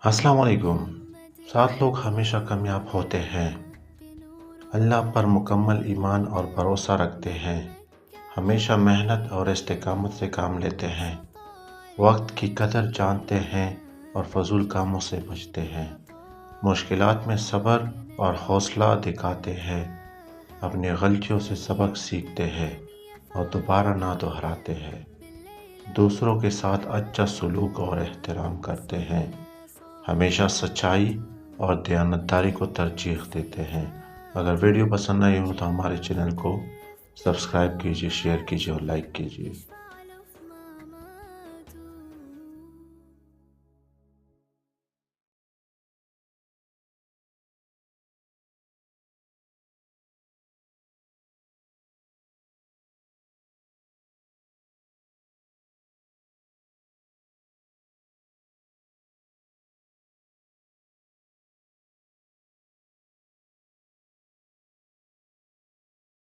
السلام علیکم۔ 7 لوگ ہمیشہ کامیاب ہوتے ہیں۔ اللہ پر مکمل ایمان اور بھروسہ رکھتے ہیں، ہمیشہ محنت اور استقامت سے کام لیتے ہیں، وقت کی قدر جانتے ہیں اور فضول کاموں سے بچتے ہیں، مشکلات میں صبر اور حوصلہ دکھاتے ہیں، اپنی غلطیوں سے سبق سیکھتے ہیں اور دوبارہ نہ دہراتے ہیں، دوسروں کے ساتھ اچھا سلوک اور احترام کرتے ہیں، ہمیشہ سچائی اور دیانتداری کو ترجیح دیتے ہیں۔ اگر ویڈیو پسند آئی ہو تو ہمارے چینل کو سبسکرائب کیجیے، شیئر کیجیے اور لائک کیجیے۔